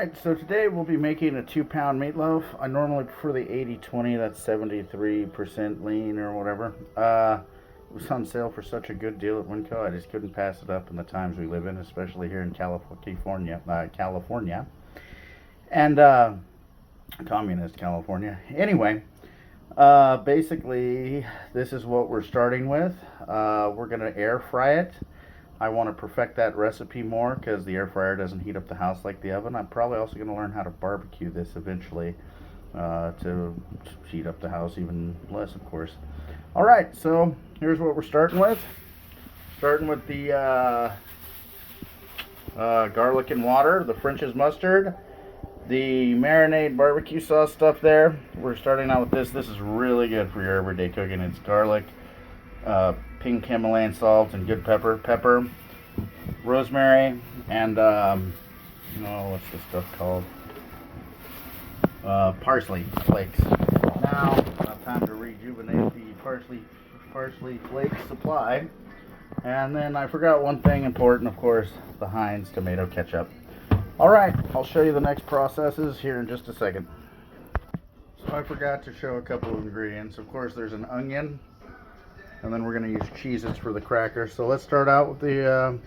Alright, so today we'll be making a 2-pound meatloaf. I normally prefer the 80/20, that's 73% lean or whatever. It was on sale for such a good deal at Winco, I just couldn't pass it up in the times we live in, especially here in California. And communist California. Anyway, basically this is what we're starting with. We're going to air fry it. I want to perfect that recipe more because the air fryer doesn't heat up the house like the oven. I'm probably also going to learn how to barbecue this eventually to heat up the house even less, of course. Alright, so here's what we're starting with. Starting with the garlic and water, the French's mustard, the marinade barbecue sauce stuff there. We're starting out with this. This is really good for your everyday cooking. It's garlic, pink Himalayan salt, and good pepper, rosemary, and what's this stuff called? Parsley flakes. Now, time to rejuvenate the parsley flake supply. And then I forgot one thing important, of course, the Heinz tomato ketchup. Alright, I'll show you the next processes here in just a second. So I forgot to show a couple of ingredients. Of course, there's an onion, and then we're going to use Cheez-Its for the crackers. So let's start out with the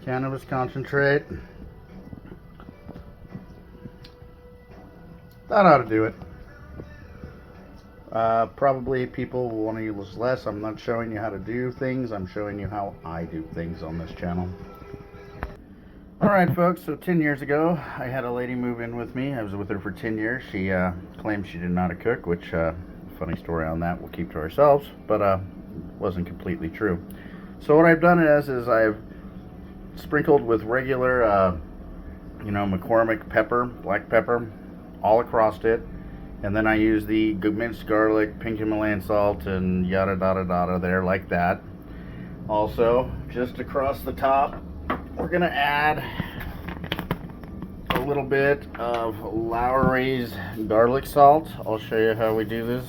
cannabis concentrate. That ought to do it. Probably people will want to use less. I'm not showing you how to do things. I'm showing you how I do things on this channel. Alright folks, so 10 years ago I had a lady move in with me. I was with her for 10 years. She claimed she didn't know how to cook, which funny story on that, we'll keep to ourselves, but wasn't completely true. So what I've done is I've sprinkled with regular McCormick pepper, black pepper, all across it, and then I use the minced garlic, pink Himalayan salt, and yada yada there like that. Also, just across the top, we're gonna add a little bit of Lowry's garlic salt. I'll show you how we do this.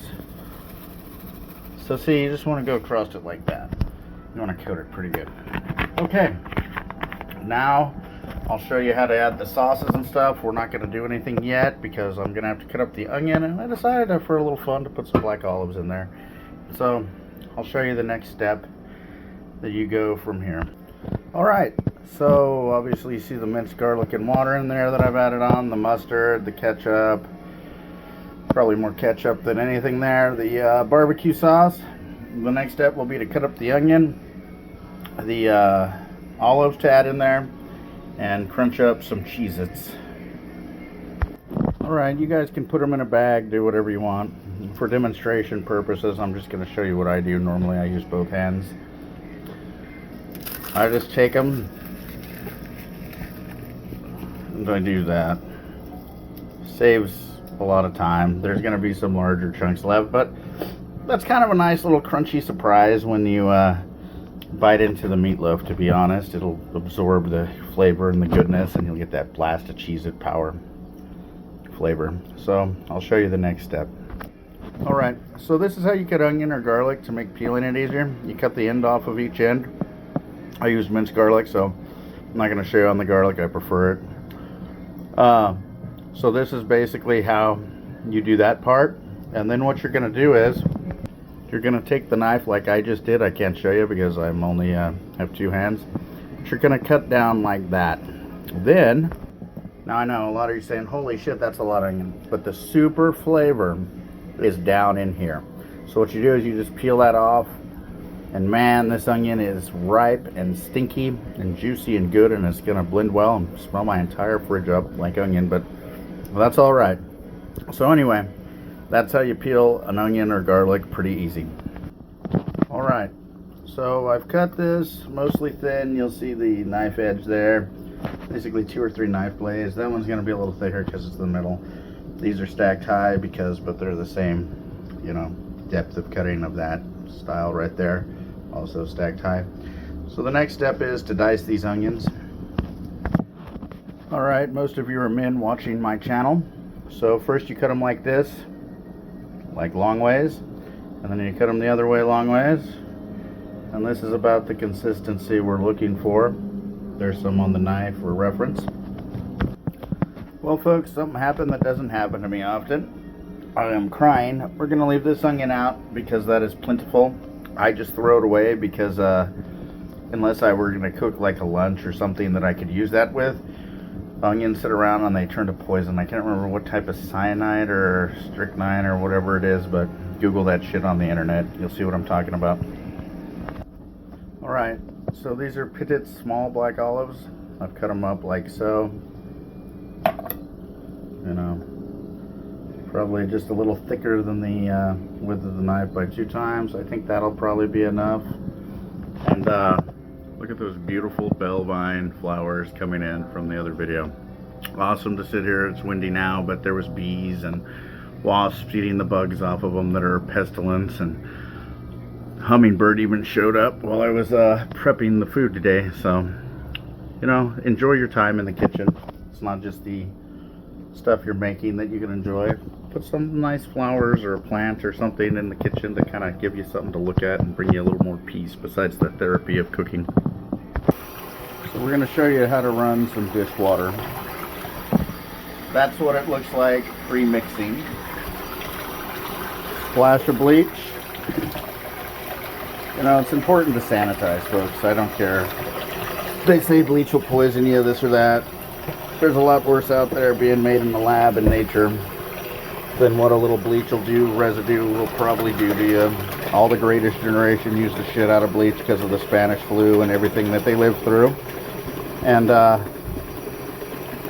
So see, you just want to go across it like that. You want to coat it pretty good. Okay, now I'll show you how to add the sauces and stuff. We're not going to do anything yet because I'm going to have to cut up the onion, and I decided for a little fun to put some black olives in there. So I'll show you the next step that you go from here. Alright, so obviously you see the minced garlic and water in there that I've added on, the mustard, the ketchup, probably more ketchup than anything there, the barbecue sauce. The next step will be to cut up the onion, the olives to add in there, and crunch up some Cheez-Its. Alright, you guys can put them in a bag, do whatever you want. For demonstration purposes, I'm just going to show you what I do. Normally I use both hands. I just take them and I do that. Saves a lot of time. There's going to be some larger chunks left, but that's kind of a nice little crunchy surprise when you bite into the meatloaf, to be honest. It'll absorb the flavor and the goodness, and you'll get that blast of Cheez-It power flavor. So I'll show you the next step. Alright, so this is how you cut onion or garlic to make peeling it easier. You cut the end off of each end. I use minced garlic, so I'm not going to show you on the garlic. I prefer it. So this is basically how you do that part. And then what you're going to do is you're going to take the knife like I just did. I can't show you because I'm only have two hands. But you're going to cut down like that. Then, now I know a lot of you are saying, holy shit, that's a lot of onion. But the super flavor is down in here. So what you do is you just peel that off. And man, this onion is ripe and stinky and juicy and good, and it's going to blend well and smell my entire fridge up like onion, but well, that's all right. So anyway, that's how you peel an onion or garlic, pretty easy. All right, so I've cut this mostly thin. You'll see the knife edge there, basically 2 or 3 knife blades. That one's going to be a little thicker because it's the middle. These are stacked high but they're the same, depth of cutting of that style right there. Also stacked high. So the next step is to dice these onions. Alright, most of you are men watching my channel. So first you cut them like this, like long ways, and then you cut them the other way long ways. And this is about the consistency we're looking for. There's some on the knife for reference. Well, folks, something happened that doesn't happen to me often. I am crying. We're going to leave this onion out because that is plentiful. I just throw it away because unless I were going to cook like a lunch or something that I could use that with, onions sit around and they turn to poison. I can't remember what type of cyanide or strychnine or whatever it is, but Google that shit on the internet. You'll see what I'm talking about. Alright, so these are pitted small black olives. I've cut them up like so. You know, probably just a little thicker than the width of the knife by 2 times. I think that'll probably be enough. And look at those beautiful bell vine flowers coming in from the other video. Awesome to sit here. It's windy now, but there was bees and wasps eating the bugs off of them that are pestilence, and hummingbird even showed up while I was prepping the food today. So, you know, enjoy your time in the kitchen. It's not just the stuff you're making that you can enjoy. Put some nice flowers or a plant or something in the kitchen to kind of give you something to look at and bring you a little more peace besides the therapy of cooking. So we're going to show you how to run some dishwater. That's what it looks like pre-mixing. Splash of bleach. You know, it's important to sanitize, folks. I don't care. They say bleach will poison you, this or that. There's a lot worse out there being made in the lab in nature than what a little bleach will do, residue will probably do to you. All the greatest generation used the shit out of bleach because of the Spanish flu and everything that they lived through. And,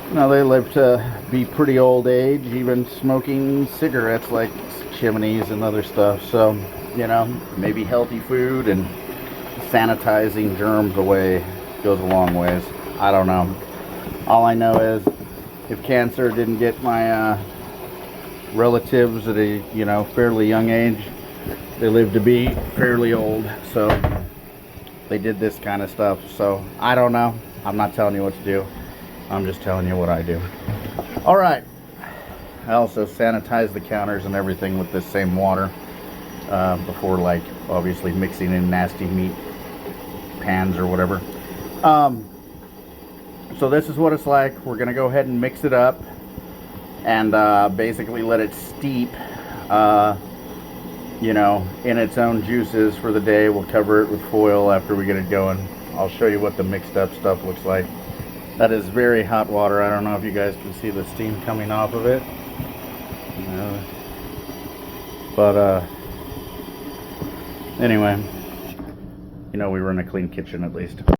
you know, they lived to be pretty old age, even smoking cigarettes like chimneys and other stuff. So, you know, maybe healthy food and sanitizing germs away goes a long ways. I don't know. All I know is if cancer didn't get my relatives at a, you know, fairly young age, they lived to be fairly old. So they did this kind of stuff. So I don't know. I'm not telling you what to do. I'm just telling you what I do. All right. I also sanitize the counters and everything with this same water before, like, obviously mixing in nasty meat pans or whatever. So this is what it's like. We're going to go ahead and mix it up and basically let it steep, you know, in its own juices for the day. We'll cover it with foil after we get it going. I'll show you what the mixed up stuff looks like. That is very hot water. I don't know if you guys can see the steam coming off of it. But anyway, you know, we run a clean kitchen at least.